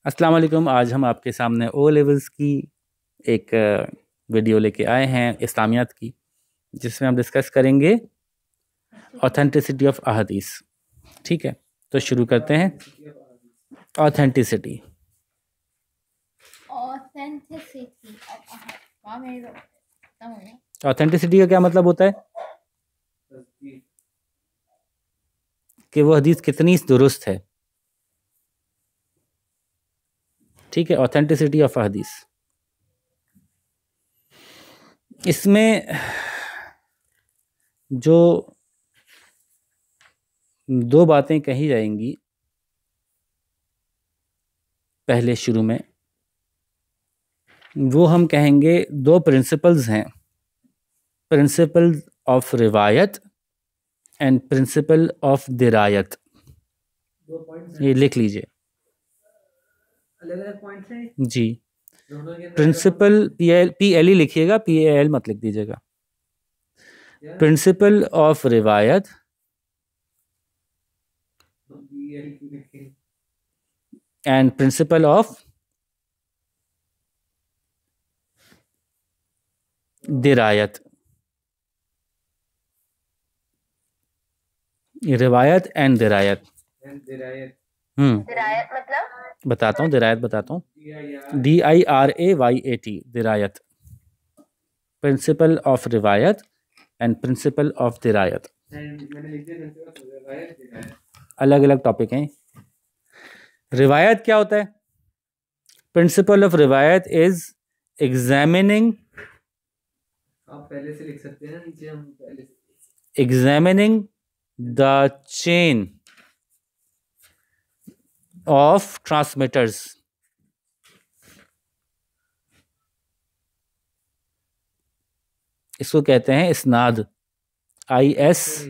अस्सलाम वालेकुम। आज हम आपके सामने ओ लेवल्स की एक वीडियो लेके आए हैं इस्लामियात की, जिसमें हम डिस्कस करेंगे ऑथेंटिसिटी ऑफ अहादीस। ठीक है, तो शुरू करते हैं। ऑथेंटिसिटी ऑथेंटिसिटी का क्या मतलब होता है कि वो हदीस कितनी दुरुस्त है। ठीक है, ऑथेंटिसिटी ऑफ अहादीस। इसमें जो दो बातें कही जाएंगी पहले शुरू में, वो हम कहेंगे दो प्रिंसिपल्स हैं, प्रिंसिपल ऑफ रिवायत एंड प्रिंसिपल ऑफ दिरायत। ये लिख लीजिए। अलग-अलग पॉइंट्स हैं जी। प्रिंसिपल PL ही लिखिएगा, PAL मत लिख दीजिएगा। प्रिंसिपल ऑफ रिवायत एंड प्रिंसिपल ऑफ दिरायत। रिवायत एंड दिरायत। दिरायत मतलब बताता हूँ, दिरायत बताता हूँ। DIRAYAT, दिरायत। प्रिंसिपल ऑफ रिवायत एंड प्रिंसिपल ऑफ दिरायत, अलग अलग टॉपिक हैं। रिवायत क्या होता है? प्रिंसिपल ऑफ रिवायत इज एग्जामिनिंग, आप पहले से लिख सकते हैं, नीचे हम पहले से examining the chain of transmitters, इसको कहते हैं इस्नाद, ISNAD,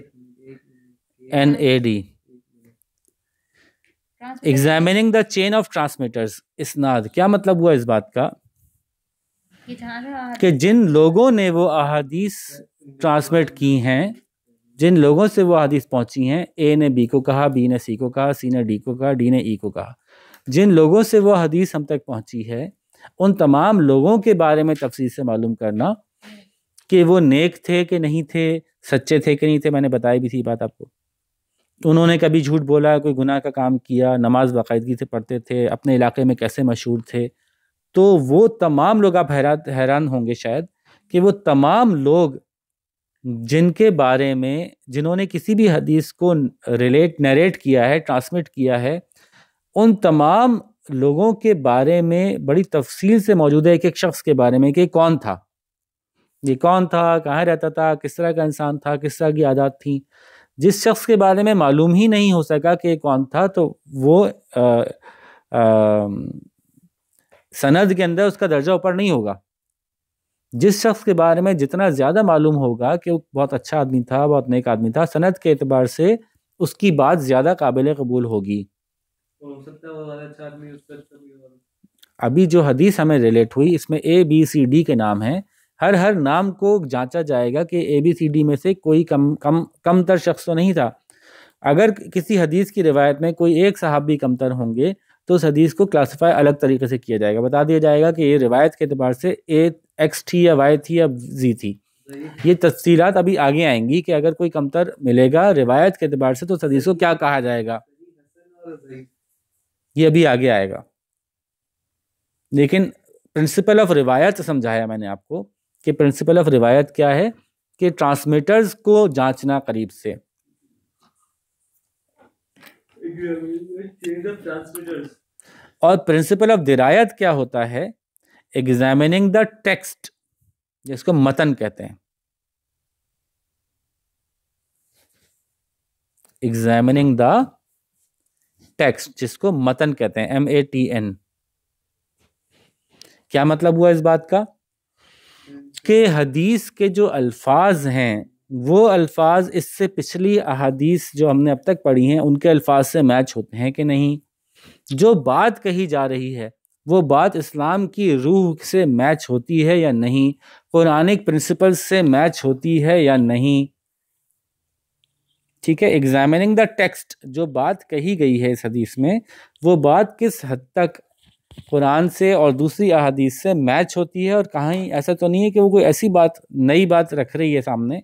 examining the chain of transmitters. इस्नाद क्या मतलब हुआ इस बात का कि जिन लोगों ने वो अहादीस ट्रांसमिट की हैं, जिन लोगों से वो हदीस पहुंची हैं, A ने B को कहा, B ने C को कहा, C ने D को कहा, D ने E को कहा, जिन लोगों से वो हदीस हम तक पहुंची है, उन तमाम लोगों के बारे में तफसील से मालूम करना कि वो नेक थे कि नहीं थे, सच्चे थे कि नहीं थे। मैंने बताई भी थी बात आपको। उन्होंने कभी झूठ बोला, कोई गुनाह का काम किया, नमाज बाकायदगी से पढ़ते थे, अपने इलाके में कैसे मशहूर थे। तो वो तमाम लोग, आप हैरान होंगे शायद कि वो तमाम लोग जिनके बारे में, जिन्होंने किसी भी हदीस को नरेट किया है, ट्रांसमिट किया है, उन तमाम लोगों के बारे में बड़ी तफसील से मौजूद है, एक एक शख्स के बारे में कि कौन था, ये कौन था, कहाँ रहता था, किस तरह का इंसान था, किस तरह की आदत थी। जिस शख्स के बारे में मालूम ही नहीं हो सका कि कौन था, तो वो सनद के अंदर उसका दर्जा ऊपर नहीं होगा। जिस शख्स के बारे में जितना ज़्यादा मालूम होगा कि वो बहुत अच्छा आदमी था, बहुत नेक आदमी था, सनद के एतबार से उसकी बात ज़्यादा काबिल कबूल होगी। हो सकता है वो अच्छा आदमी उसका अभी जो हदीस हमें रिलेट हुई, इसमें ABCD के नाम हैं। हर नाम को जांचा जाएगा कि ABCD में से कोई कमतर शख्स तो नहीं था। अगर किसी हदीस की रिवायत में कोई एक सहाबी कमतर होंगे तो उस हदीस को क्लासिफाई अलग तरीके से किया जाएगा। बता दिया जाएगा कि ये रिवायत के एतबार से X थी या Y थी या Z थी। ये तफसीलात अभी आगे आएंगी कि अगर कोई कमतर मिलेगा रिवायत के एतबार से तो उस हदीस को क्या कहा जाएगा, ये अभी आगे आएगा। लेकिन प्रिंसिपल ऑफ रिवायत समझाया मैंने आपको कि प्रिंसिपल ऑफ रिवायत क्या है, कि ट्रांसमीटर्स को जांचना करीब से। और प्रिंसिपल ऑफ दिरायत क्या होता है? एग्जामिनिंग द टेक्स्ट, जिसको मतन कहते हैं। एग्जामिनिंग द टेक्स्ट, जिसको मतन कहते हैं, MATN। क्या मतलब हुआ इस बात का कि हदीस के जो अल्फाज हैं वो अल्फाज इससे पिछली अहादीस जो हमने अब तक पढ़ी हैं उनके अल्फाज से मैच होते हैं कि नहीं। जो बात कही जा रही है वो बात इस्लाम की रूह से मैच होती है या नहीं, कुरानिक प्रिंसिपल्स से मैच होती है या नहीं। ठीक है, एग्जामिनिंग द टेक्स्ट, जो बात कही गई है इस हदीस में, वो बात किस हद तक कुरान से और दूसरी अहादीस से मैच होती है, और कहीं ऐसा तो नहीं है कि वो कोई ऐसी बात नई बात रख रही है सामने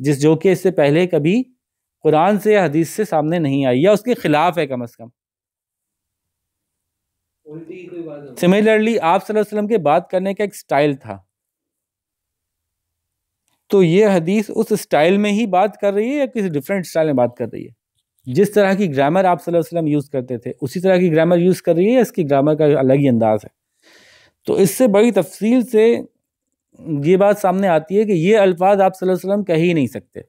जो कि इससे पहले कभी कुरान से या हदीस से सामने नहीं आई या उसके खिलाफ है कम से कम। उल्टी कोई बात हो। सिमिलरली आप सल्लल्लाहु अलैहि वसल्लम के बात करने का एक स्टाइल था, तो ये हदीस उस स्टाइल में ही बात कर रही है या किसी डिफरेंट स्टाइल में बात कर रही है? जिस तरह की ग्रामर आप सल्लल्लाहु अलैहि वसल्लम यूज़ करते थे उसी तरह की ग्रामर यूज़ कर रही है या इसकी ग्रामर का अलग ही अंदाज है? तो इससे बड़ी तफसील से ये बात सामने आती है कि ये अल्फाज आप सल्लल्लाहु अलैहि वसल्लम कह ही नहीं सकते।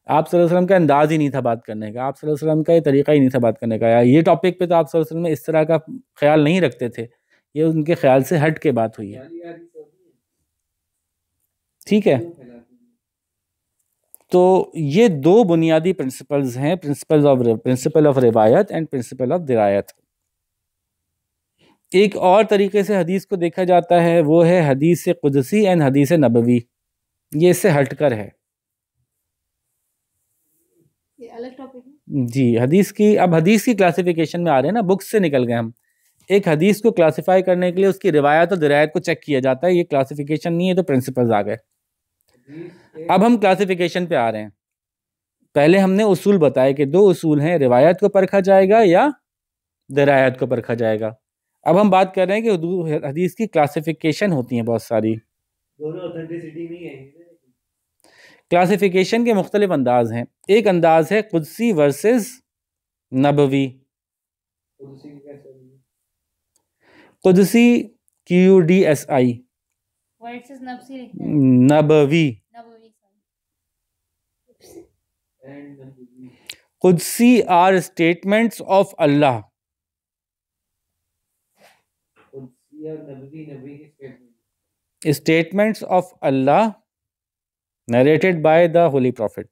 आप सल्लल्लाहु अलैहि वसल्लम का अंदाज ही नहीं था बात करने का, आप सल्लल्लाहु अलैहि वसल्लम का ये तरीका ही नहीं था बात करने का, या ये टॉपिक पे तो आप सल्लल्लाहु अलैहि वसल्लम इस तरह का ख्याल नहीं रखते थे, ये उनके ख्याल से हट के बात हुई है। ठीक है, तो ये दो बुनियादी प्रिंसिपल्स हैं, प्रिंसिपल ऑफ रिवायत एंड प्रिंसिपल ऑफ दिरायत। एक और तरीके से हदीस को देखा जाता है वो है हदीस कुदसी एंड हदीस नबवी। ये इससे हटकर है, ये अलग टॉपिक है। जी। अब हदीस की क्लासिफिकेशन में आ रहे हैं ना, बुक्स से निकल गए हम। एक हदीस को क्लासिफाई करने के लिए उसकी रिवायत और दिरायत को चेक किया जाता है, ये क्लासिफिकेशन नहीं है, तो प्रिंसिपल्स आ गए। अब हम क्लासिफिकेशन पे आ रहे हैं। पहले हमने उसूल बताए कि दो उसूल हैं, रिवायत को परखा जाएगा या दिरायत को परखा जाएगा। अब हम बात कर रहे हैं कि हदीस की क्लासिफिकेशन होती हैं बहुत सारी। दोनों ऑथेंटिसिटी नहीं है। क्लासिफिकेशन के मुख्तलिफ अंदाज हैं। एक अंदाज है कुदसी वर्सेस नबवी। कुदसी QUDSI, वर्सेस नब्सी लिखते हैं। नबवी। नबवी, कुदसी आर स्टेटमेंट्स ऑफ अल्लाह। स्टेटमेंट्स ऑफ अल्लाह narrated by the Holy Prophet.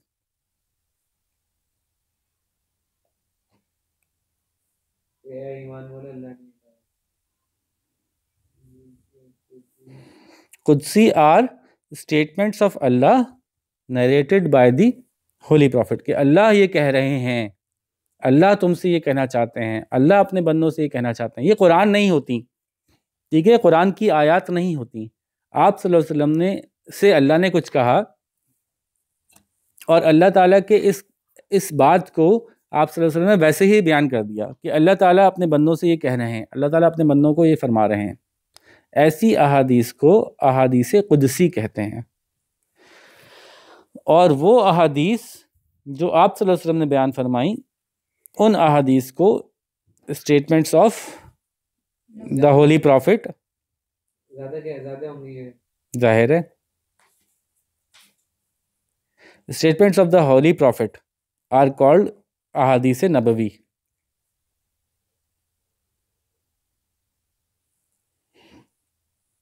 Qudsi are statements of Allah narrated by the Holy Prophet कि अल्लाह ये कह रहे हैं, अल्लाह तुमसे ये कहना चाहते हैं, अल्लाह अपने बंदों से ये कहना चाहते हैं। ये कुरान नहीं होती, ठीक है, कुरान की आयत नहीं होती। आप सल्लल्लाहु अलैहि वसल्लम ने से अल्लाह ने कुछ कहा और अल्लाह ताला के इस बात को आप सल्लल्लाहु अलैहि वसल्लम ने वैसे ही बयान कर दिया कि अल्लाह ताला अपने बंदों से ये कह रहे हैं, अल्लाह ताला अपने बंदों को ये फरमा रहे हैं। ऐसी अहादीस को अहादीस कुदसी कहते हैं। और वो अहादीस जो आप सल्लल्लाहु अलैहि वसल्लम ने बयान फरमाई, उन अहादीस को statements of the holy prophet, ज़्यादा होंगी, जाहिर है, statements of the holy prophet are called अहादीस नबवी।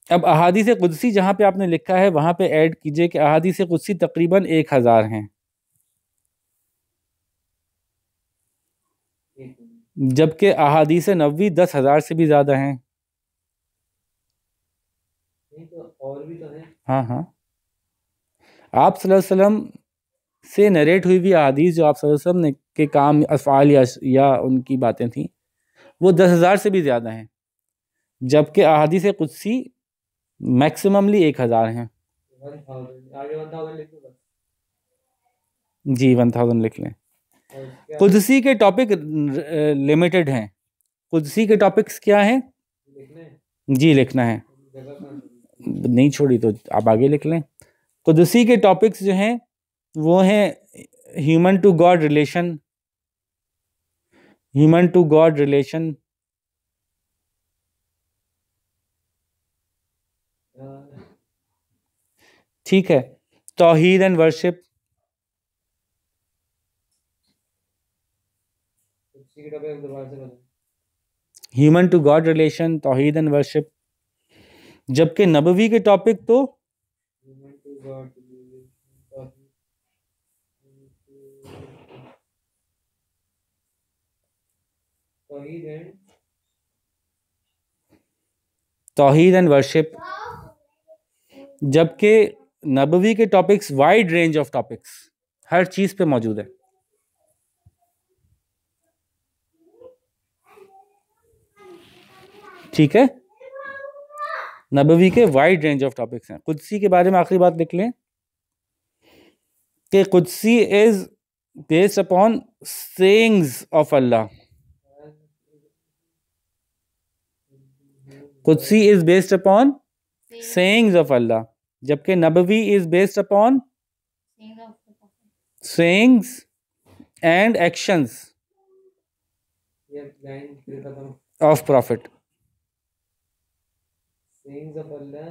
अब अहादीस कुदसी जहाँ पे आपने लिखा है वहाँ पे ऐड कीजिए कि अहादीस कुदसी तकरीबन 1000 हैं, जबकि अहादीस नबवी 10,000 से भी ज़्यादा हैं। और भी तो है। हाँ हाँ, आप सल्लल्लाहु अलैहि वसल्लम से नरेट हुई हुई अहादीस जो आप सल्लल्लाहु अलैहि वसल्लम के काम अफ़आल या उनकी बातें थी वो 10,000 से भी ज़्यादा हैं, जबकि अहादीस कुदसी मैक्सिममली 1000 हैं। आगे 1000 लिख दो। जी 1000 लिख लें। कुदसी के टॉपिक लिमिटेड हैं। कुदसी के टॉपिक्स क्या हैं? जी लिखना है, नहीं छोड़ी तो आप आगे लिख लें। कुदसी के टॉपिक्स जो हैं वो हैं human to God relation, human to God relation, ठीक है, तौहीद and worship, human to God relation, तौहीद एंड वर्शिप। जबकि नबवी के टॉपिक तो तौहीद एंड वर्शिप, जबकि नबवी के topics wide range of topics, हर चीज़ पे मौजूद है। ठीक है, नबवी के वाइड रेंज ऑफ टॉपिक्स हैं। कुदसी के बारे में आखिरी बात लिख लें कि कुदसी is based upon sayings of अल्लाह। कुदसी is based upon sayings of अल्लाह, जबकि नबवी is based upon sayings and actions ये लाइन फिर खत्म। of prophet. sayings of Allah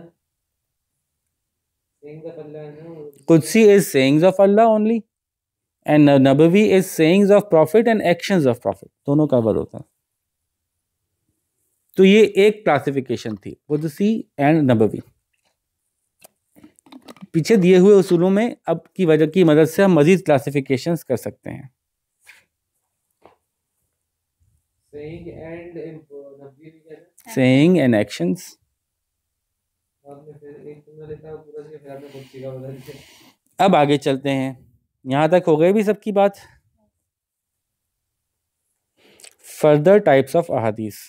है ना। Qudsi is sayings of Allah only and Nabawi is sayings of prophet and actions of prophet, दोनों cover होता है। तो ये एक क्लासिफिकेशन थी, कुदसी एंड नबवी। पीछे दिए हुए उसूलों में अब की वजह की मदद से हम मजीद क्लासिफिकेशंस कर सकते हैं। saying and नबवी भी क्या है? Saying and actions. आपने फिर एक तुमने लिखा पूरा से फिर आपने कुछ सीखा बदल के। अब आगे चलते हैं, यहाँ तक हो गई भी सबकी बात। फर्दर टाइप्स ऑफ अहादीस,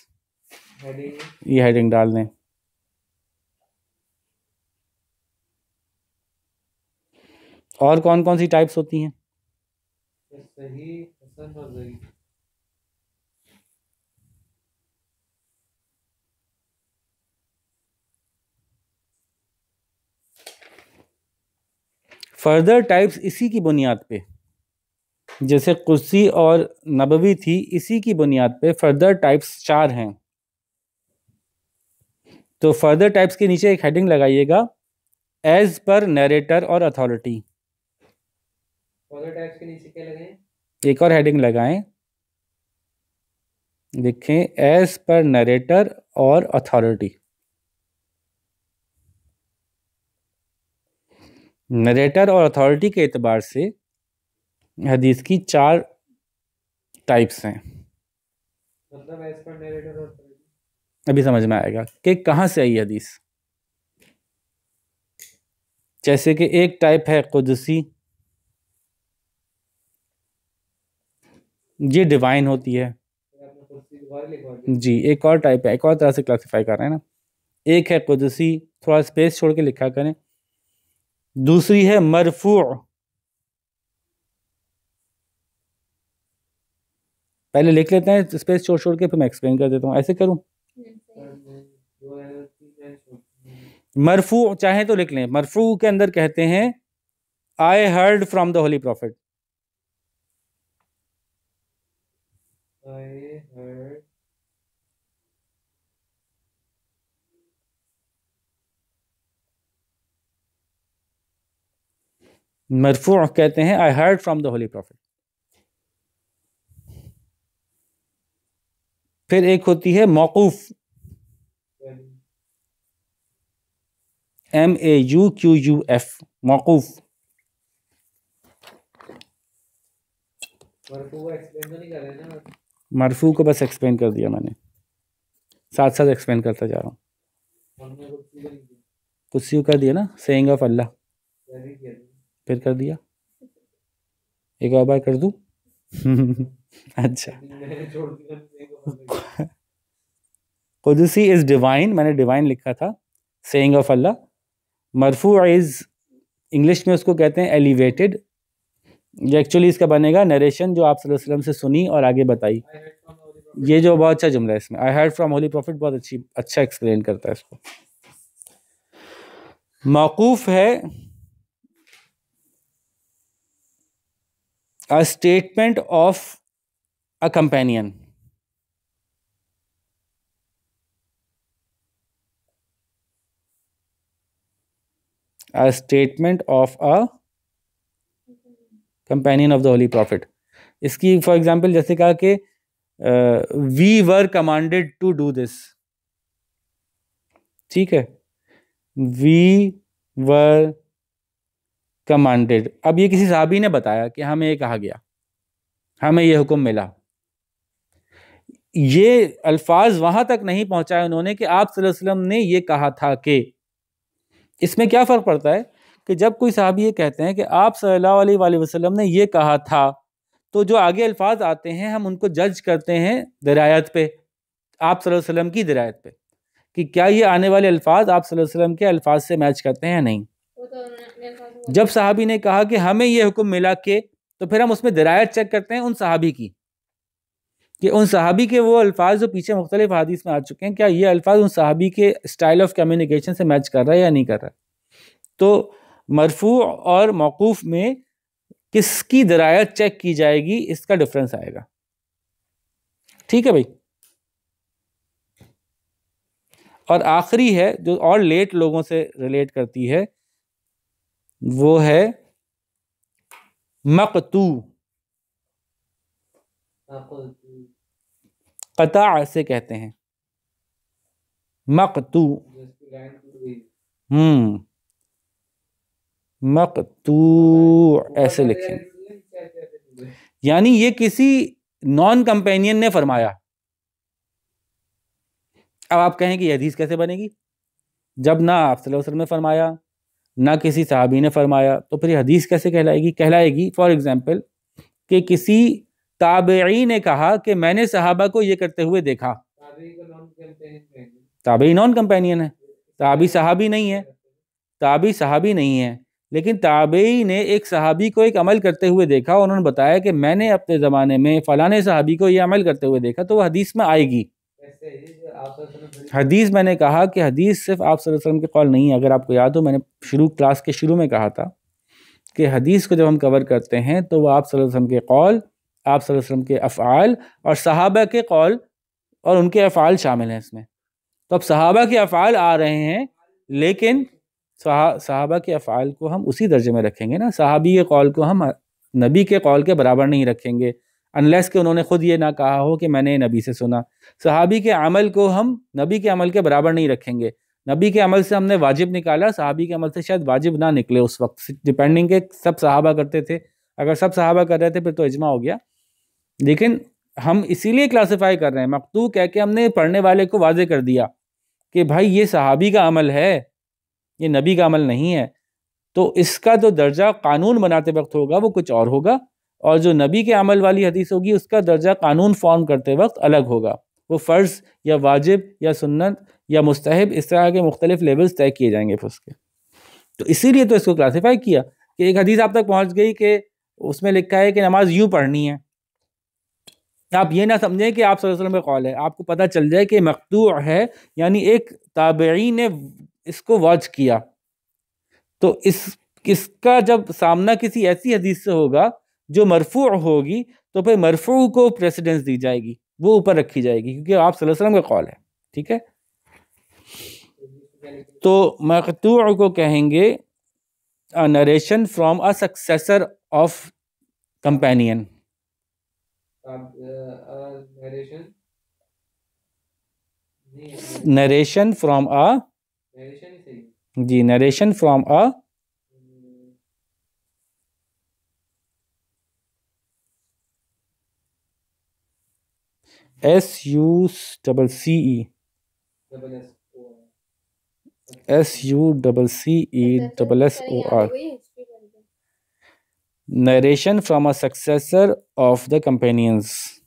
हेडिंग ये हेडिंग डाल दें। और कौन कौन सी टाइप्स होती हैं? सही, हसन और ज़ईफ। फर्दर टाइप्स इसी की बुनियाद पे, जैसे कुदसी और नबवी थी, इसी की बुनियाद पे फर्दर टाइप्स 4 हैं। तो फर्दर टाइप्स के नीचे एक हेडिंग लगाइएगा, एज पर नरेटर और अथॉरिटी। फर्दर टाइप्स के नीचे क्या लगाएं? एक और हेडिंग लगाएं, लिखें एज पर नरेटर और अथॉरिटी। नरेटर और अथॉरिटी के एतबार से हदीस की 4 टाइप्स हैं। मतलब एज पर नरेटर और अभी समझ में आएगा कि कहाँ से आई हदीस। जैसे कि एक टाइप है कुदसी, ये डिवाइन होती है आपने कुर्सी दोबारा लिखवा दी। जी। एक और टाइप है, एक और तरह से क्लासिफाई कर रहे हैं ना। एक है कुदसी, थोड़ा स्पेस छोड़ के लिखा करें। दूसरी है मरफू, पहले लिख लेते हैं स्पेस छोड़ छोड़ के, फिर मैं एक्सप्लेन कर देता हूँ। ऐसे करूँ? मरफू चाहे तो लिख लें। मरफू के अंदर कहते हैं I heard from the holy profit. I heard मरफू कहते हैं I heard from the holy profit. फिर एक होती है मौकूफ, MAUQUF, मौकूफ। मरफू एक्सप्लेन तो नहीं कर रहे ना। मरफू को बस एक्सप्लेन कर दिया मैंने, साथ साथ एक्सप्लेन करता जा रहा हूँ। हमने कुर्सी को नहीं किया, कुछ कर दिया ना, सेइंग ऑफ अल्लाह, पहले किया था। फिर कर दिया। एक और बार कर दूँ? अच्छा। मैंने छोड़ दिया। कुदसी इज डिवाइन, मैंने डिवाइन लिखा था, सेइंग ऑफ अल्लाह। मरफू इज, इंग्लिश में उसको कहते हैं एलिवेटेड। ये एक्चुअली इसका बनेगा नरेशन जो आप सल्लल्लाहु अलैहि वसल्लम से सुनी और आगे बताई। ये जो बहुत अच्छा जुमला है इसमें, I heard from holy prophet, बहुत अच्छा एक्सप्लेन करता है इसको। मौकूफ है a statement of a companion, a statement of a companion of the holy prophet। इसकी फॉर एग्जांपल जैसे कहा कि we were commanded to do this, ठीक है, we were कमांडेड। अब ये किसी साहबी ने बताया कि हमें ये कहा गया, हमें ये हुक्म मिला। ये अल्फाज वहां तक नहीं पहुंचाए उन्होंने कि आप सल्लल्लाहु अलैहि वसल्लम ने ये कहा था कि। इसमें क्या फ़र्क पड़ता है कि जब कोई साहबी ये कहते हैं कि आप सल्लल्लाहु अलैहि वसल्लम ने ये कहा था, तो जो आगे अल्फाज आते हैं हम उनको जज करते हैं दिरायत पे, आप सल्लल्लाहु अलैहि वसल्लम की दिरायत पे। कि क्या ये आने वाले अल्फाज आप सल्लल्लाहु अलैहि वसल्लम के अल्फाज से मैच करते हैं या नहीं। वो तो मेरे पास वो जब सहाबी ने कहा कि हमें ये हुक्म मिला के, तो फिर हम उसमें दरायत चेक करते हैं उन सहाबी की, कि उन सहाबी के वो अल्फाज जो पीछे मुख्तलिफ हदीस में आ चुके हैं, क्या ये अल्फाज उन सहाबी के स्टाइल ऑफ कम्युनिकेशन से मैच कर रहा है या नहीं कर रहा है। तो मरफू और मौकूफ में किसकी दरायत चेक की जाएगी, इसका डिफरेंस आएगा। ठीक है भाई। और आखिरी है जो और लेट लोगों से रिलेट करती है, वो है मकतू। कता से कहते हैं मकतू। मकतू ऐसे लिखें, यानी ये किसी नॉन कंपेनियन ने फरमाया। अब आप कहें कि ये हदीस कैसे बनेगी, जब ना आप सल्लल्लाहु अलैहि वसल्लम ने फरमाया ना किसी सहाबी ने फरमाया, तो फिर ये हदीस कैसे कहलाएगी। कहलाएगी फॉर एग्जांपल कि किसी ताबई ने कहा कि मैंने सहाबा को ये करते हुए देखा। ताबई नॉन कंपेनियन है, ताबी सहाबी नहीं है, ताबी सहाबी नहीं है, लेकिन ताबई ने एक सहाबी को एक अमल करते हुए देखा, उन्होंने बताया कि मैंने अपने ज़माने में फ़लाने सहाबी को ये अमल करते हुए देखा, तो वह हदीस में आएगी। हदीस, मैंने कहा कि हदीस सिर्फ आप सल्लल्लाहु अलैहि वसल्लम के कौल नहीं है। अगर आपको याद हो, मैंने क्लास के शुरू में कहा था कि हदीस को जब हम कवर करते हैं तो वह आप सल्लल्लाहु अलैहि वसल्लम के कौल, आप सल्लल्लाहु अलैहि वसल्लम के अफ़आल और सहाबा के कौल और उनके अफ़आल शामिल हैं इसमें। तो अब सहाबा के अफ़आल आ रहे हैं, लेकिन सहाबा के अफ़आल को हम उसी दर्जे में रखेंगे ना, सहाबी के कौल को हम नबी के कौल के बराबर नहीं रखेंगे, अनलेस कि उन्होंने खुद ये ना कहा हो कि मैंने नबी से सुना। सहाबी के अमल को हम नबी के अमल के बराबर नहीं रखेंगे। नबी के अमल से हमने वाजिब निकाला, सहाबी के अमल से शायद वाजिब ना निकले उस वक्त, डिपेंडिंग के सब सहाबा करते थे। अगर सब सहाबा कर रहे थे फिर तो इजमा हो गया, लेकिन हम इसीलिए क्लासिफाई कर रहे हैं। मकतू कह के हमने पढ़ने वाले को वाजे कर दिया कि भाई ये सहाबी का अमल है, ये नबी का अमल नहीं है। तो इसका जो दर्जा कानून बनाते वक्त होगा वो कुछ और होगा, और जो नबी के अमल वाली हदीस होगी उसका दर्जा कानून फॉर्म करते वक्त अलग होगा। वो फ़र्ज़ या वाजिब या सुन्नत या मुस्तहब, इस तरह के मुख्तलिफ लेवल्स तय किए जाएंगे फिर उसके। तो इसीलिए तो इसको क्लासिफाई किया कि एक हदीस आप तक पहुंच गई कि उसमें लिखा है कि नमाज यूं पढ़नी है। आप ये ना समझें कि आप सल्लल्लाहु अलैहि वसल्लम का कौल है, आपको पता चल जाए कि मक़तू है, यानी एक ताबई ने इसको वॉच किया। तो इसका जब सामना किसी ऐसी हदीस से होगा जो मरफू होगी, तो फिर मरफू को प्रेसिडेंस दी जाएगी, वो ऊपर रखी जाएगी, क्योंकि आप सल्लल्लाहु अलैहि वसल्लम का कौल है। ठीक है। तो मक़तू को कहेंगे narration from a successor of companion. Narration from a, जी, narration from a SUCCE SUCCESSOR, narration from a successor of the companions.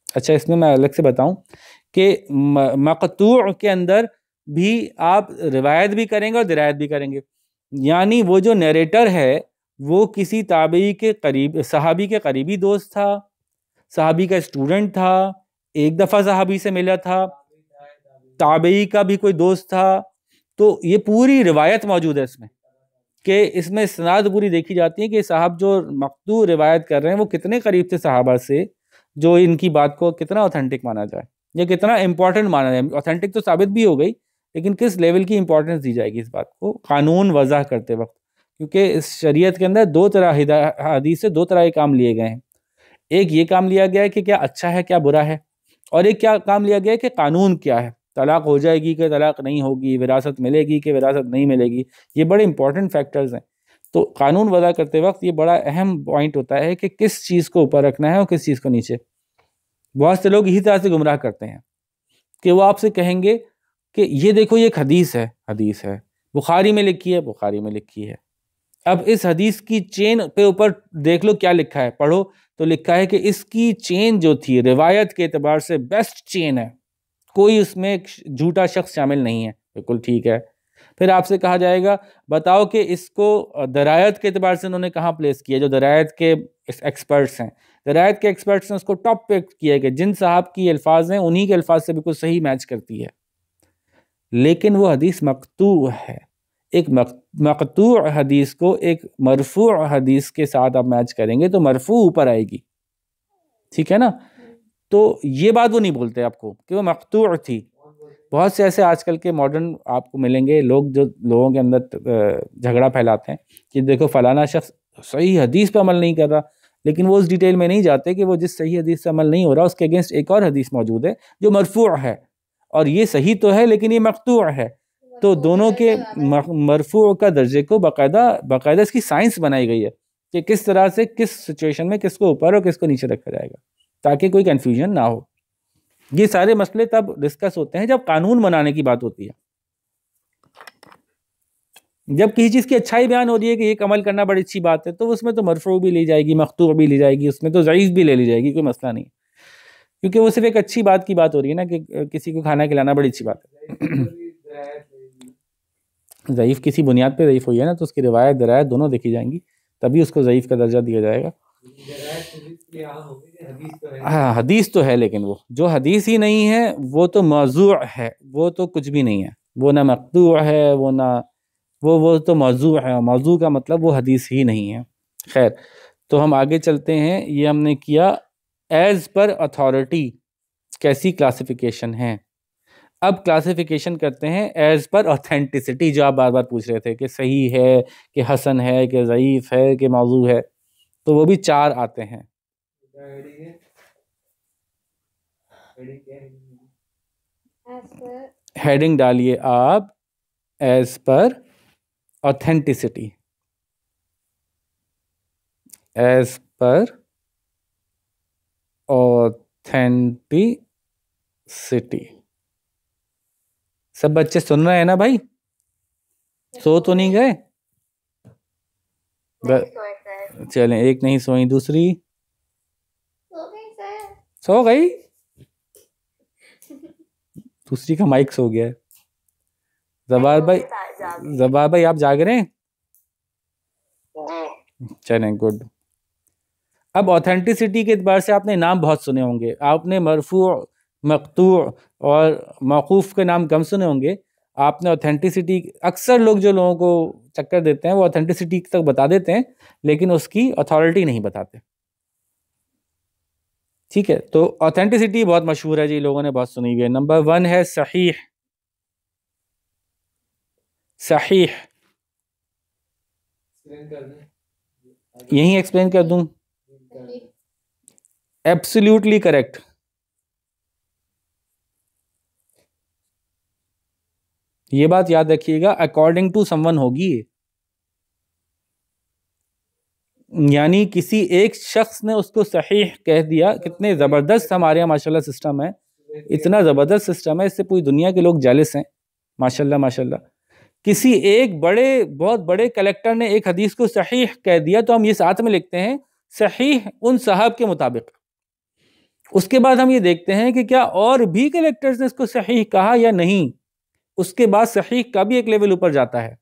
अच्छा, इसमें मैं अलग से बताऊं कि मक़तू के अंदर भी आप रिवायत भी करेंगे और दिरायत भी करेंगे। यानी वो जो नरेटर है वो किसी ताबई के करीब, सहाबी के करीबी दोस्त था, सहाबी का स्टूडेंट था, एक दफ़ा सहाबी से मिला था, ताबई का भी कोई दोस्त था। तो ये पूरी रिवायत मौजूद है इसमें, कि इसमें इस्नाद पूरी देखी जाती है कि साहब जो मक़तू रिवायत कर रहे हैं वो कितने करीब थे सहाबा से, जो इनकी बात को कितना ऑथेंटिक माना जाए या कितना इंपॉर्टेंट माना जाए। ऑथेंटिक तो साबित भी हो गई, लेकिन किस लेवल की इंपॉर्टेंस दी जाएगी इस बात को कानून वज़ा करते वक्त, क्योंकि इस शरीयत के अंदर दो तरह हदीस से दो तरह के काम लिए गए हैं। एक ये काम लिया गया है कि क्या अच्छा है क्या बुरा है, और एक क्या काम लिया गया है कि कानून क्या है, तलाक हो जाएगी कि तलाक नहीं होगी, विरासत मिलेगी कि विरासत नहीं मिलेगी। ये बड़े इंपॉर्टेंट फैक्टर्स हैं। तो कानून वज़ा करते वक्त ये बड़ा अहम पॉइंट होता है कि किस चीज़ को ऊपर रखना है और किस चीज़ को नीचे। बहुत से लोग इसी तरह से गुमराह करते हैं कि वो आपसे कहेंगे कि ये देखो ये एक हदीस है, बुखारी में लिखी है, बुखारी में लिखी है। अब इस हदीस की चेन पे ऊपर देख लो क्या लिखा है, पढ़ो तो लिखा है कि इसकी चेन जो थी रिवायत के एतबार से बेस्ट चेन है, कोई उसमें एक झूठा शख्स शामिल नहीं है। बिल्कुल ठीक है। फिर आपसे कहा जाएगा बताओ कि इसको दरायत के एतबार से उन्होंने कहाँ प्लेस किया, जो दरायत के एक्सपर्ट्स हैं, दरायत के एक्सपर्ट्स ने उसको टॉप पे किया कि जिन साहब की अल्फाज हैं उन्हीं के अल्फाज से बिल्कुल सही मैच करती है, लेकिन वो हदीस मकतू है। एक मकतू हदीस को एक मरफू हदीस के साथ आप मैच करेंगे तो मरफू ऊपर आएगी, ठीक है ना। तो ये बात वो नहीं बोलते आपको कि वो मकतू थी। बहुत से ऐसे आजकल के मॉडर्न आपको मिलेंगे लोग जो लोगों के अंदर झगड़ा फैलाते हैं कि देखो फलाना शख्स सही हदीस पर अमल नहीं कर रहा, लेकिन वो उस डिटेल में नहीं जाते कि वो जिस सही हदीस से अमल नहीं हो रहा उसके अगेंस्ट एक और हदीस मौजूद है जो मरफू है, और ये सही तो है लेकिन ये मकतू है। तो दोनों के मरफू का दर्जे को बाकायदा इसकी साइंस बनाई गई है कि किस तरह से किस सिचुएशन में किसको ऊपर और किसको नीचे रखा जाएगा ताकि कोई कंफ्यूजन ना हो। ये सारे मसले तब डिस्कस होते हैं जब कानून बनाने की बात होती है। जब किसी चीज़ की अच्छाई बयान हो रही है कि ये अमल करना बड़ी अच्छी बात है तो उसमें तो मरफू भी ली जाएगी, मकतू भी ली जाएगी, उसमें तो ज़ईफ़ भी ले ली जाएगी, कोई मसला नहीं, क्योंकि वो सिर्फ एक अच्छी बात की बात हो रही है ना कि किसी को खाना खिलाना बड़ी अच्छी बात है। ज़ईफ़ किसी बुनियाद पे ज़ईफ़ हुई है ना तो उसकी रिवायत दरायत दोनों देखी जाएंगी, तभी उसको ज़ईफ़ का दर्जा दिया जाएगा। हाँ हदीस तो है, लेकिन वो जो हदीस ही नहीं है वो तो मौजू है, वो तो कुछ भी नहीं है, वो ना मकतू है, वो ना वो तो मौजू है। मौजू का मतलब वो हदीस ही नहीं है। खैर, तो हम आगे चलते हैं। ये हमने किया एज पर अथॉरिटी कैसी क्लासिफिकेशन है। अब क्लासिफिकेशन करते हैं एज पर ऑथेंटिसिटी, जो आप बार बार पूछ रहे थे कि सही है कि हसन है कि ज़ईफ़ है कि मौजू है, तो वो भी 4 आते हैं। हेडिंग डालिए आप as per authenticity, as per authenticity. सब बच्चे सुन रहे हैं ना भाई? सो तो नहीं गए? चलें, एक नहीं सोई, दूसरी सो गई, दूसरी का माइक सो गया है। जबार भाई आप जाग रहे हैं? चलें, गुड। अब ऑथेंटिसिटी के एतबार से आपने नाम बहुत सुने होंगे, आपने मरफू, मकतू और मौकूफ़ के नाम कम सुने होंगे। आपने ऑथेंटिसिटी, अक्सर लोग जो लोगों को चक्कर देते हैं वो ऑथेंटिसिटी तक बता देते हैं लेकिन उसकी अथॉरिटी नहीं बताते, ठीक है। तो ऑथेंटिसिटी बहुत मशहूर है जी, लोगों ने बहुत सुनी हुई है। नंबर 1 है सहीह। सहीह यहीं एक्सप्लेन कर दूं? Absolutely correct. ये बात याद रखिएगा, अकॉर्डिंग टू समवन होगी, यानी किसी एक शख्स ने उसको सहीह कह दिया। कितने ज़बरदस्त हमारे यहाँ माशाल्लाह सिस्टम है, इतना ज़बरदस्त सिस्टम है, इससे पूरी दुनिया के लोग जेलस हैं माशाल्लाह माशाल्लाह। किसी एक बहुत बड़े कलेक्टर ने एक हदीस को सहीह कह दिया तो हम ये साथ में लिखते हैं सहीह उन साहब के मुताबिक। उसके बाद हम ये देखते हैं कि क्या और भी कलेक्टर्स ने इसको सहीह कहा या नहीं। उसके बाद सहीह का भी एक लेवल ऊपर जाता है,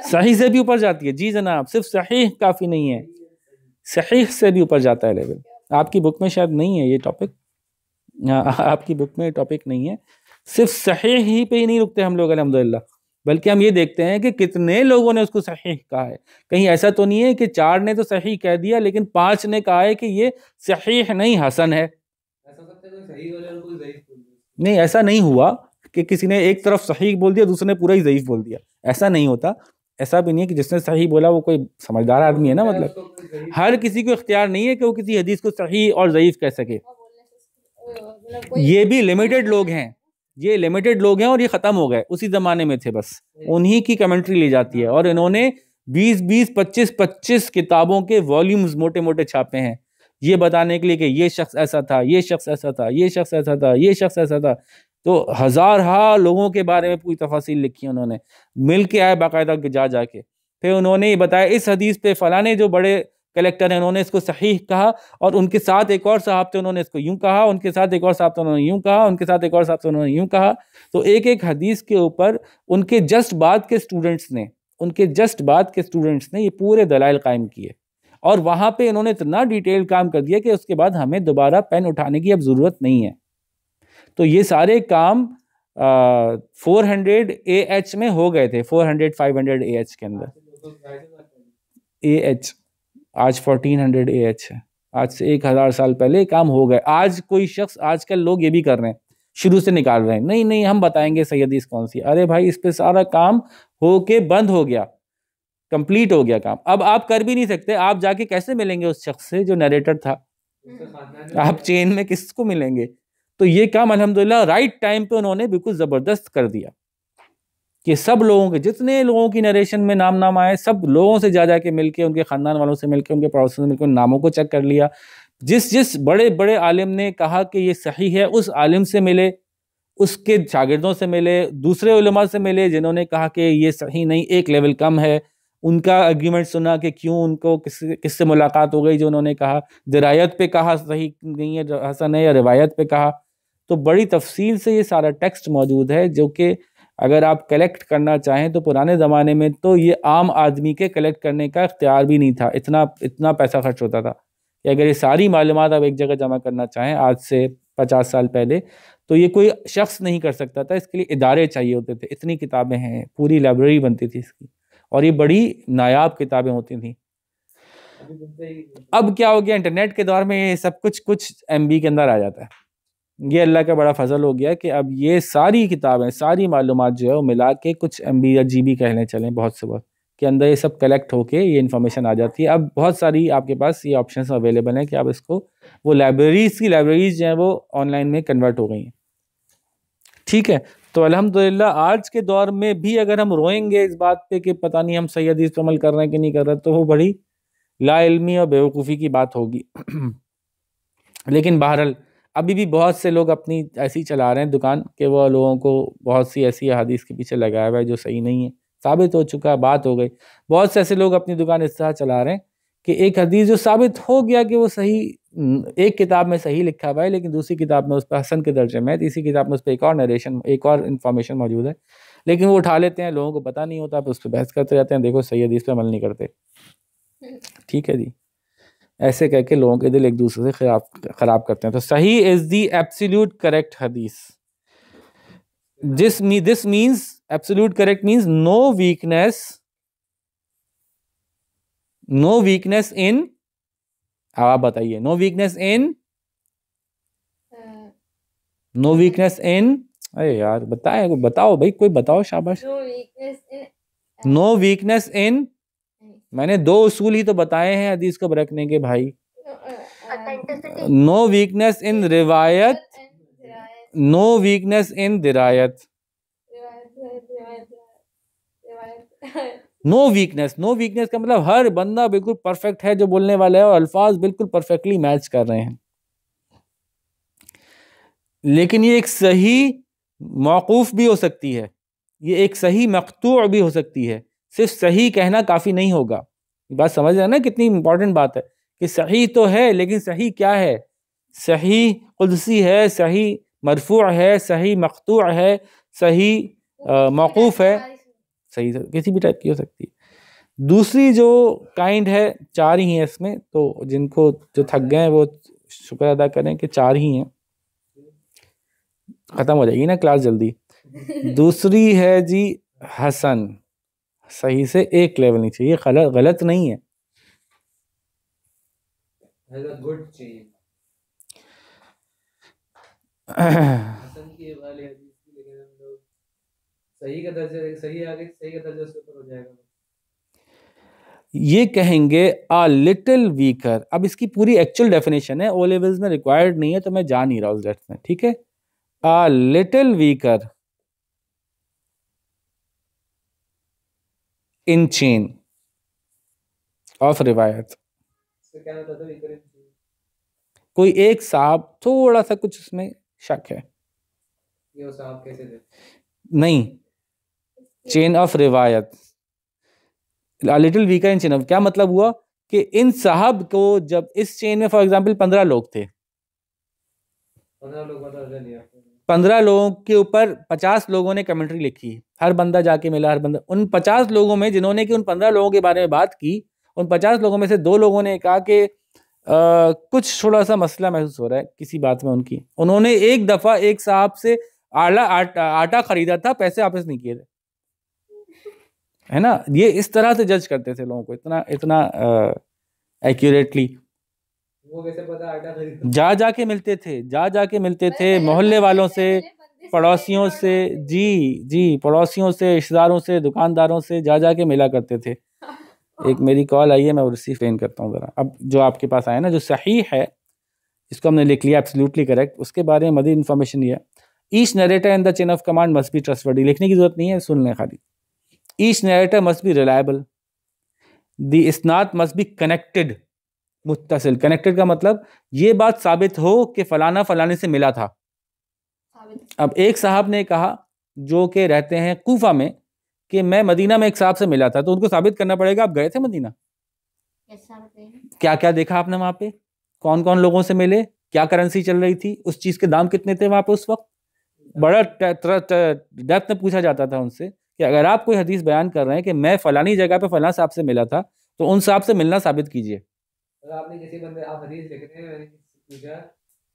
सही से भी ऊपर जाती है। जी जनाब, सिर्फ सहीह काफ़ी नहीं है, सहीह से भी ऊपर जाता है लेवल। आपकी बुक में शायद नहीं है ये टॉपिक, आपकी बुक में टॉपिक नहीं है। सिर्फ सहीह ही पे ही नहीं रुकते हम लोग अल्हम्दुलिल्लाह, बल्कि हम ये देखते हैं कि कितने लोगों ने उसको सहीह कहा है। कहीं ऐसा तो नहीं है कि 4 ने तो सही कह दिया लेकिन 5 ने कहा है कि ये सहीह नहीं हसन है। नहीं, ऐसा नहीं हुआ कि किसी ने एक तरफ सही बोल दिया दूसरे ने पूरा ही ज़ईफ़ बोल दिया, ऐसा नहीं होता। ऐसा भी नहीं है कि जिसने सही बोला वो कोई समझदार आदमी है ना, मतलब हर किसी को इख्तियार नहीं है कि वो किसी हदीस को सही और ज़ईफ़ कह सके। ये भी लिमिटेड लोग हैं, ये लिमिटेड लोग हैं और ये ख़त्म हो गए, उसी ज़माने में थे, बस उन्हीं की कमेंट्री ली जाती है। और इन्होंने 20-20, 25-25 किताबों के वॉल्यूम्स मोटे मोटे छापे हैं ये बताने के लिए कि ये शख्स ऐसा था, ये शख्स ऐसा था, ये शख्स ऐसा था, ये शख्स ऐसा था। तो हज़ार लोगों के बारे में पूरी तफासिल लिखी उन्होंने, मिल के आए बाकायदा के जा के। फिर उन्होंने ये बताया इस हदीस पे फ़लाने जो बड़े कलेक्टर हैं, उन्होंने इसको सही कहा, और उनके साथ एक और साहब थे, उन्होंने इसको यूं कहा, उनके साथ एक और साहब थे, उन्होंने यूं कहा, उनके साथ एक और साहब थे, उन्होंने यूं कहा। तो एक एक हदीस के ऊपर उनके जस्ट बाद के स्टूडेंट्स ने ये पूरे दलाइल कायम किए, और वहां पे इन्होंने इतना डिटेल काम कर दिया कि उसके बाद हमें दोबारा पेन उठाने की अब जरूरत नहीं है। तो ये सारे काम 400 AH में हो गए थे, 400-500 AH के अंदर। AH आज 1400 AH है, आज से 1000 साल पहले काम हो गए। आज कोई शख्स, आजकल लोग ये भी कर रहे हैं, शुरू से निकाल रहे हैं, नहीं नहीं हम बताएंगे सही हदीस कौन सी। अरे भाई, इस पे सारा काम होके बंद हो गया, कंप्लीट हो गया काम। अब आप कर भी नहीं सकते, आप जाके कैसे मिलेंगे उस शख्स से जो नरेटर था? आप चेन में किसको मिलेंगे? तो ये काम अल्हम्दुलिल्लाह राइट टाइम पे उन्होंने बिल्कुल जबरदस्त कर दिया कि सब लोगों के, जितने लोगों की नरेशन में नाम आए, सब लोगों से जा के मिलके, उनके खानदान वालों से मिलके, उनके पड़ोसियों से मिलकर उन नामों को चेक कर लिया। जिस जिस बड़े बड़े आलिम ने कहा कि ये सही है, उस आलिम से मिले, उसके शागिर्दों से मिले, दूसरे उलमा से मिले जिन्होंने कहा कि ये सही नहीं, एक लेवल कम है, उनका आर्ग्यूमेंट सुना कि क्यों उनको किससे मुलाकात हो गई जो उन्होंने कहा, दिरायत पे कहा सही नहीं है, हसन है, या रिवायत पे कहा। तो बड़ी तफसील से ये सारा टेक्स्ट मौजूद है, जो कि अगर आप कलेक्ट करना चाहें तो पुराने ज़माने में तो ये आम आदमी के कलेक्ट करने का इख्तियार भी नहीं था, इतना पैसा खर्च होता था कि अगर ये सारी मालूमात आप एक जगह जमा करना चाहें आज से 50 साल पहले, तो ये कोई शख्स नहीं कर सकता था, इसके लिए इदारे चाहिए होते थे। इतनी किताबें हैं, पूरी लाइब्रेरी बनती थी इसकी, और ये बड़ी नायाब किताबें होती थी। अब क्या हो गया, इंटरनेट के दौर में ये सब कुछ MB के अंदर आ जाता है। ये अल्लाह का बड़ा फजल हो गया कि अब ये सारी किताबें, सारी मालूमात जो है वो मिला के कुछ MB या GB कहने चलें, बहुत से बहुत के अंदर ये सब कलेक्ट होके ये इन्फॉर्मेशन आ जाती है। अब बहुत सारी आपके पास ये ऑप्शंस अवेलेबल हैं कि आप इसको, वो लाइब्रेरीज जो हैं वो ऑनलाइन में कन्वर्ट हो गई हैं। ठीक है, तो अल्हम्दुलिल्लाह आज के दौर में भी अगर हम रोएंगे इस बात पे कि पता नहीं हम सही हदीस पे अमल कर रहे हैं कि नहीं कर रहे, तो वो बड़ी लाइल्मी और बेवकूफ़ी की बात होगी। लेकिन बहरहाल अभी भी बहुत से लोग अपनी ऐसी चला रहे हैं दुकान कि वो लोगों को बहुत सी ऐसी हदीस के पीछे लगाया हुआ है जो सही नहीं है, साबित हो चुका है, बात हो गई। बहुत से ऐसे लोग अपनी दुकान इस तरह चला रहे हैं कि एक हदीस जो साबित हो गया कि वो सही, एक किताब में सही लिखा हुआ है, लेकिन दूसरी किताब में उस पर हसन के दर्जे में है, तीसरी किताब में उस पर एक और नरेशन, एक और इन्फॉर्मेशन मौजूद है, लेकिन वो उठा लेते हैं, लोगों को पता नहीं होता, फिर उस पर बहस करते रहते हैं, देखो सही हदीस पे अमल नहीं करते। ठीक है जी, ऐसे कह के लोगों के दिल एक दूसरे से खराब करते हैं। तो सही इज दी एब्सोल्यूट करेक्ट हदीस। This means, absolute correct means no weakness in, आप बताइए, नो वीकनेस इन, अरे यार बताओ भाई, कोई बताओ, शाबाश। नो वीकनेस इन, मैंने 2 उसूल ही तो बताए हैं हदीस को बरकने के भाई। नो वीकनेस इन रिवायत, नो वीकनेस इन दिरायत। नो वीकनेस का मतलब हर बंदा बिल्कुल परफेक्ट है जो बोलने वाला है, और अल्फाज बिल्कुल परफेक्टली मैच कर रहे हैं, लेकिन ये एक सही मौकूफ भी हो सकती है, ये एक सही मक़तू भी हो सकती है। सिर्फ सही कहना काफ़ी नहीं होगा। बात समझ रहे हैं ना, कितनी इंपॉर्टेंट बात है कि सही तो है, लेकिन सही क्या है? सही कुदसी है, सही मरफू है, सही मक़तू है, सही मौकूफ है, सही किसी भी टाइप की हो सकती है। दूसरी जो काइंड है, 4 ही हैं इसमें, तो जिनको जो थक गए हैं वो शुक्र अदा करें कि 4 ही हैं, ख़त्म हो जाएगी ना क्लास जल्दी। दूसरी है जी हसन, सही से एक लेवल नीचे, ये गलत नहीं है, गुड चाहिए। हसन की वाले हदीस की, लेकिन हम लोग सही का दर्जा, सही आगे सही का दर्जा उसके ऊपर हो जाएगा, ये कहेंगे अ लिटिल वीकर। अब इसकी पूरी एक्चुअल डेफिनेशन है, ओ लेवल्स में रिक्वायर्ड नहीं है, तो मैं जा नहीं रहा उस डेप्थ में, ठीक है। A little weaker in chain of रिवायत। क्या होता था वीकर? कोई एक साहब, थोड़ा सा कुछ उसमें शक है, ये वो साहब कैसे थे? नहीं, चेन ऑफ रिवायत, little weaker in chain of, क्या मतलब हुआ कि इन साहब को जब इस चेन में फॉर एग्जांपल 15 लोग थे, 15 लोग का दर्जा लिया आपने। 15 लोगों के ऊपर 50 लोगों ने कमेंट्री लिखी, हर बंदा जाके मिला, हर बंदा, उन 50 लोगों में जिन्होंने कि उन 15 लोगों के बारे में बात की, उन 50 लोगों में से 2 लोगों ने कहा कि कुछ थोड़ा सा मसला महसूस हो रहा है किसी बात में उनकी। उन्होंने एक दफा एक साहब से आटा खरीदा था, पैसे वापस नहीं किए थे, है ना। ये इस तरह से जज करते थे लोगों को, इतना इतना एक्यूरेटली। वो कैसे पता आटा खरीद? जा जाके मिलते थे, जा जाके मिलते थे मोहल्ले वालों से, पड़ोसियों से, जी पड़ोसियों से, रिश्तेदारों से, दुकानदारों से जा जाके मिला करते थे। एक मेरी कॉल आई है, मैं उसी एक्सप्लेन करता हूँ ज़रा। अब जो आपके पास आया ना, जो सही है, इसको हमने लिख लिया एब्सोल्युटली करेक्ट, उसके बारे में मज़ीद इन्फॉर्मेशन ये है। Each narrator in the chain of command must be trustworthy, लिखने की जरूरत नहीं है, सुन लें खाली। Each narrator must be reliable, the इस्नाद मस्ट बी कनेक्टेड, मुत्तसिल। कनेक्टेड का मतलब ये बात साबित हो कि फलाना फलाने से मिला था। अब एक साहब ने कहा जो कि रहते हैं कूफा में कि मैं मदीना में एक साहब से मिला था, तो उनको साबित करना पड़ेगा आप गए थे मदीना, क्या क्या देखा आपने वहां पे, कौन कौन लोगों से मिले, क्या करेंसी चल रही थी, उस चीज के दाम कितने थे वहां पे उस वक्त। बड़ा डेप्थ में पूछा जाता था उनसे कि अगर आप कोई हदीस बयान कर रहे हैं कि मैं फलानी जगह पे फलाना साहब से मिला था, तो उन साहब से मिलना साबित कीजिए। अगर आपने किसी बंदे, आप हदीस लिख रहे हैं, मैंने किसी से पूछा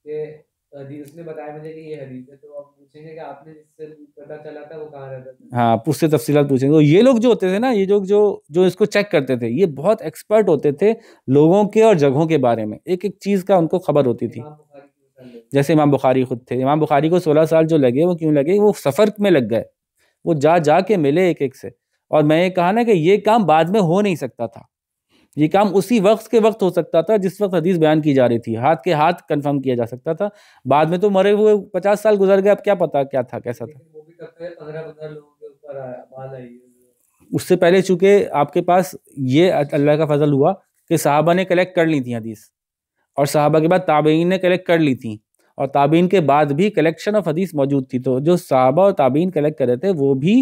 कि हदीस, उसने बताया मुझे कि ये हदीस है, तो आप पूछेंगे कि आपने जिससे पता चला था वो कहाँ रहता था। हाँ, उससे तफसीलात पूछेंगे। तो ये लोग जो होते थे ना, ये लोग जो जो इसको चेक करते थे, ये बहुत एक्सपर्ट होते थे लोगों के और जगहों के बारे में, एक एक चीज़ का उनको खबर होती थी। इमाम बुखारी की मिसाल लेते जैसे इमाम बुखारी खुद थे, इमाम बुखारी को 16 साल जो लगे, वो क्यों लगे, वो सफ़र में लग गए, वो जा जा के मिले एक एक से। और मैं ये कहा ना कि ये काम बाद में हो नहीं सकता था, ये काम उसी वक्त के वक्त हो सकता था जिस वक्त हदीस बयान की जा रही थी, हाथ के हाथ कंफर्म किया जा सकता था। बाद में तो मरे हुए 50 साल गुजर गए, अब क्या पता क्या था कैसा था। लेकिन वो भी करते हैं, 15 लोगों के ऊपर बात आई है। उससे पहले चूंकि आपके पास ये अल्लाह का फजल हुआ कि साहबा ने कलेक्ट कर ली थी हदीस, और साहबा के बाद ताबईन ने कलेक्ट कर ली थी, और ताबीन के बाद भी कलेक्शन ऑफ हदीस मौजूद थी। तो जो साहबा और ताबीन कलेक्ट कर रहे थे, वो भी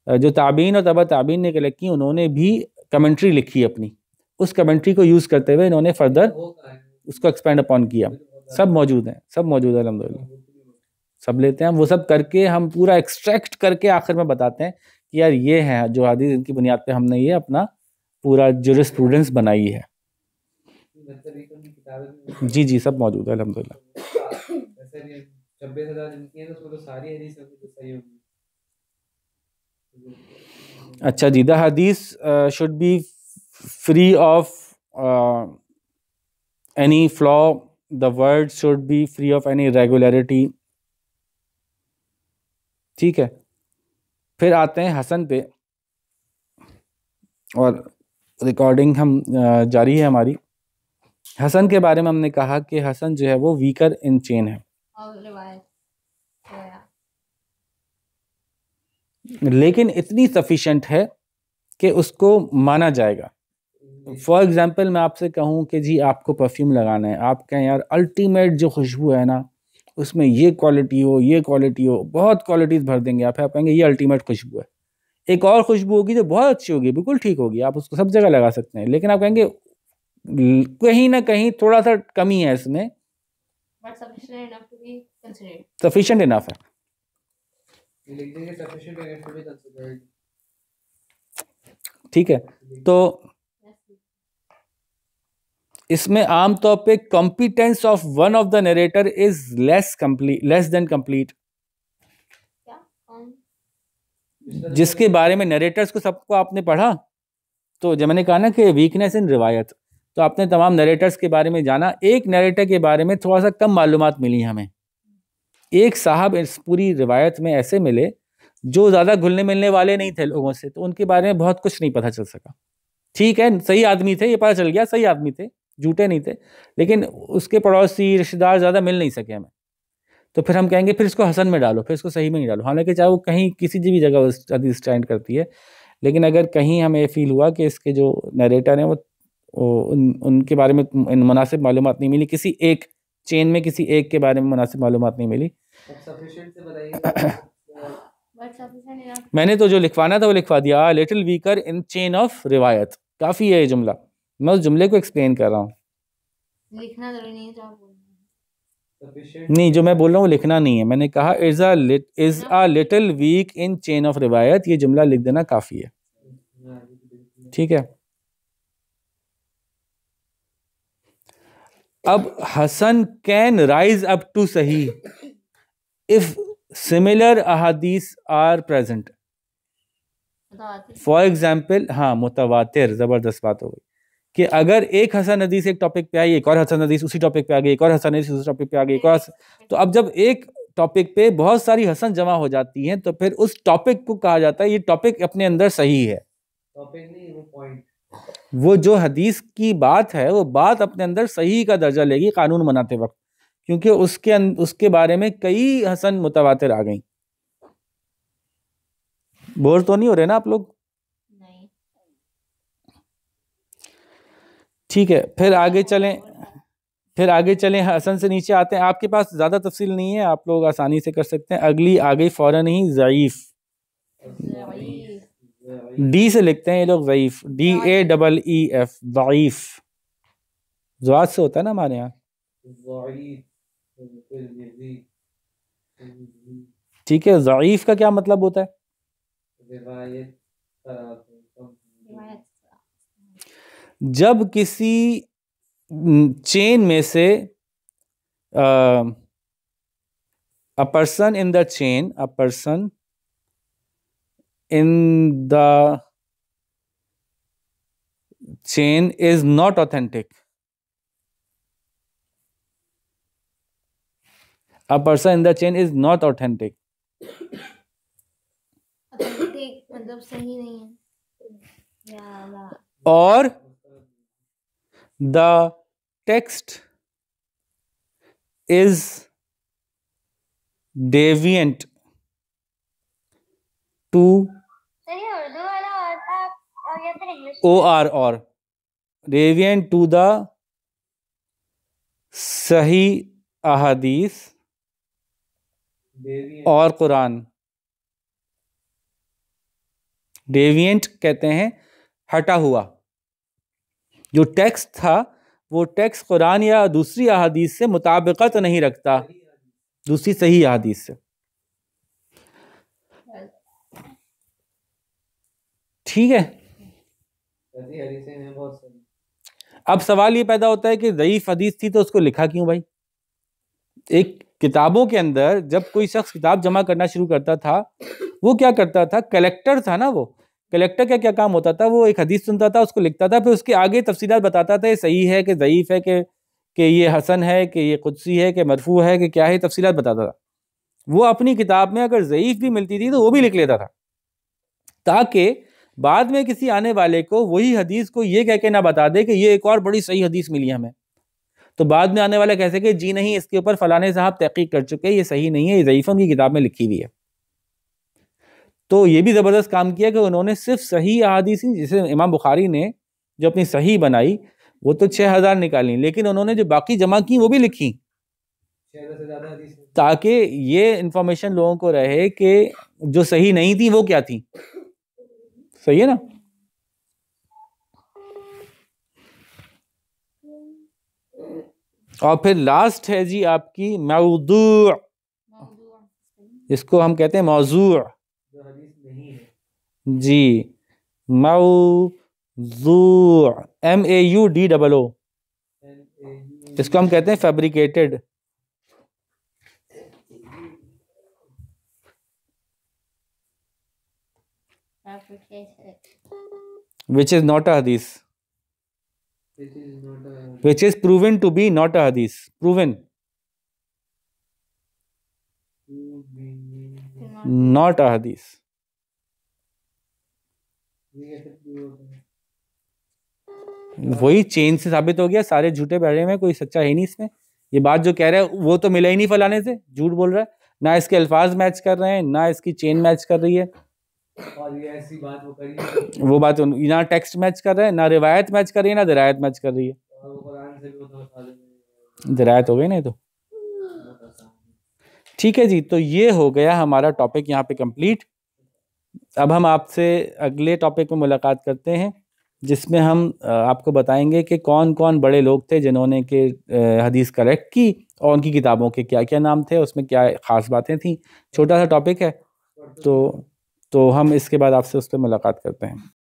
जो ताबीन और तबा ताबीन ने कलेक्ट की, उन्होंने भी कमेंट्री लिखी अपनी, उस कमेंट्री को यूज़ करते हुए इन्होंने फर्दर वो कहाँ है? उसको एक्सपेंड अपॉन किया। सब मौजूद हैं, सब मौजूद है अल्हम्दुलिल्लाह, सब लेते हैं हम, वो सब करके हम पूरा एक्सट्रैक्ट करके आखिर में बताते हैं कि यार ये है जो हदीस, इनकी बुनियाद पे हमने ये अपना पूरा जुरिस्प्रूडेंस बनाई है। जी जी, सब मौजूद है अल्हम्दुलिल्लाह। वैसे भी 26,000 जिनकी है, तो उसमें तो सारी हदीस होगी तो सही होगी। अच्छा जी, द हदीस should be free of any flaw, the word should be free of any regularity. ठीक है, फिर आते हैं हसन पे, और रिकॉर्डिंग हम जारी है हमारी। हसन के बारे में हमने कहा कि हसन जो है वो वीकर इन चेन है, लेकिन इतनी सफिशेंट है कि उसको माना जाएगा। फॉर एग्जांपल मैं आपसे कहूँ कि जी आपको परफ्यूम लगाना है, आप कहें यार अल्टीमेट जो खुशबू है ना, उसमें ये क्वालिटी हो, ये क्वालिटी हो, बहुत क्वालिटीज़ भर देंगे आप कहेंगे ये अल्टीमेट खुशबू है। एक और खुशबू होगी जो बहुत अच्छी होगी, बिल्कुल ठीक होगी, आप उसको सब जगह लगा सकते हैं, लेकिन आप कहेंगे कहीं ना कहीं थोड़ा सा कमी है इसमें, सफिशिएंट इनफ है। ठीक है, तो इसमें आमतौर पे competence of one of the narrator is less than complete. जिसके बारे में नरेटर्स को सबको आपने पढ़ा, तो जब मैंने कहा ना कि वीकनेस इन रिवायत, तो आपने तमाम नरेटर्स के बारे में जाना, एक नरेटर के बारे में थोड़ा सा कम मालूमात मिली हमें। एक साहब इस पूरी रिवायत में ऐसे मिले जो ज़्यादा घुलने मिलने वाले नहीं थे लोगों से, तो उनके बारे में बहुत कुछ नहीं पता चल सका। ठीक है, सही आदमी थे, ये पता चल गया, सही आदमी थे, झूठे नहीं थे, लेकिन उसके पड़ोसी रिश्तेदार ज़्यादा मिल नहीं सके हमें। तो फिर हम कहेंगे फिर इसको हसन में डालो, फिर इसको सही में नहीं डालो, हालांकि चाहे वो कहीं किसी भी जगह हदीस स्टैंड करती है, लेकिन अगर कहीं हमें फील हुआ कि इसके जो नरेटर हैं वो उनके बारे में मुनासिब मालूमात नहीं मिली, किसी एक चेन में किसी एक के बारे में मुनासिब मालूमात नहीं मिली, मैंने तो जो लिखवाना था वो लिखवा दिया, little weaker in chain of रिवायत, काफ़ी है ये जुमला। मैं उस जुमले को एक्सप्लेन कर रहा हूँ। लिखना जरूरी नहीं है जो आप बोल रहे हैं। sufficient नहीं, जो मैं बोल रहा हूँ वो लिखना नहीं है। मैंने कहा is a little week in chain of रिवायत, ये जुमला लिख देना काफी है। ठीक है। अब हसन कैन राइज अप टू सही इफ सिमिलर अहादीस आर प्रेजेंट। मुतवातिर। फॉर एग्जाम्पल, हाँ मुतवातिर, जबरदस्त बात हो गई कि अगर एक हसन हदीस एक टॉपिक पे आई, एक और हसन हदीस उसी टॉपिक पे आ गई, एक और हसन हदीस उसी टॉपिक पे आ गई, एक और तो अब जब एक टॉपिक पे बहुत सारी हसन जमा हो जाती हैं तो फिर उस टॉपिक को कहा जाता है ये टॉपिक अपने अंदर सही है। टॉपिक नहीं, वो पॉइंट। वो जो हदीस की बात है वो बात अपने अंदर सही का दर्जा लेगी कानून बनाते वक्त, क्योंकि उसके बारे में कई हसन मुतवातिर आ गई। बोर तो नहीं हो रहे ना आप लोग? नहीं। ठीक है, फिर आगे चलें हसन से नीचे आते हैं। आपके पास ज़्यादा तफसील नहीं है, आप लोग आसानी से कर सकते हैं। अगली आ गई फ़ौरन ही ज़ईफ़। डी से लिखते हैं ये लोग ज़ईफ़, DAEEF, ज़ईफ़। ज़वाद से होता है ना हमारे यहाँ। ठीक है, ज़ईफ़ का क्या मतलब होता है? जब किसी चेन में से a person in the chain is not authentic. A person in the chain is not authentic. Authentic मतलब सही नहीं है या ला। Or the text is deviant to Urdu वाला और या फिर English or deviant to the सही अहादीस और कुरान। डेविएंट कहते हैं हटा हुआ। जो टेक्स्ट था वो टेक्स्ट कुरान या दूसरी अहादीस से मुताबिकत नहीं रखता, दूसरी सही अहादीस से। ठीक है। अब सवाल ये पैदा होता है कि ज़ईफ़ हदीस थी तो उसको लिखा क्यों भाई? एक किताबों के अंदर जब कोई शख्स किताब जमा करना शुरू करता था, वो क्या करता था? कलेक्टर था ना। वो कलेक्टर का क्या काम होता था? वो एक हदीस सुनता था, उसको लिखता था, फिर उसके आगे तफसीलात बताता था, ये सही है कि ज़ईफ़ है कि ये हसन है कि ये कुदसी है कि मरफू है कि क्या है, तफसीलात बताता था। वो अपनी किताब में अगर ज़ईफ़ भी मिलती थी तो वो भी लिख लेता था, ताकि बाद में किसी आने वाले को वही हदीस को ये कह के ना बता दे कि ये एक और बड़ी सही हदीस मिली हमें, तो बाद में आने वाला कह सके जी नहीं, इसके ऊपर फलाने साहब तहकीक कर चुके हैं, ये सही नहीं है, ये ज़ईफ़ों की किताब में लिखी हुई है। तो ये भी ज़बरदस्त काम किया कि उन्होंने सिर्फ सही अहादीस ही, जैसे इमाम बुखारी ने जो अपनी सही बनाई वो तो 6000 निकाली, लेकिन उन्होंने जो बाकी जमा की वो भी लिखी, ताकि ये इंफॉर्मेशन लोगों को रहे कि जो सही नहीं थी वो क्या थी। सही है ना? और फिर लास्ट है जी आपकी मौदू, इसको हम कहते हैं मौजू जी। मौजू, MAUDOO, इसको हम कहते हैं fabricated, which is not a hadith, which is proven to be not a hadith, proven not a hadith। वही चेन से साबित हो गया, सारे झूठे बैठे में, कोई सच्चा है नहीं इसमें। ये बात जो कह रहा है वो तो मिला ही नहीं फलाने से, झूठ बोल रहा है, ना इसके अल्फाज मैच कर रहे हैं ना इसकी चेन मैच कर रही है, और ये ऐसी बात वो करी वो बात ना टेक्स्ट मैच कर रहा है, ना रिवायत मैच कर रही है, ना दरायत मैच कर रही है। और वो कुरान से भी वो तो बता देंगे। दरायत हो गई नहीं तो। ठीक है जी, तो ये हो गया हमारा टॉपिक यहाँ पे कंप्लीट। अब हम आपसे अगले टॉपिक में मुलाकात करते हैं। जिसमें हम आपको बताएंगे कि कौन कौन बड़े लोग थे जिन्होंने के हदीस करेक्ट की और उनकी किताबों के क्या क्या नाम थे, उसमें क्या ख़ास बातें थी। छोटा सा टॉपिक है, तो हम इसके बाद आपसे उस पर मुलाकात करते हैं।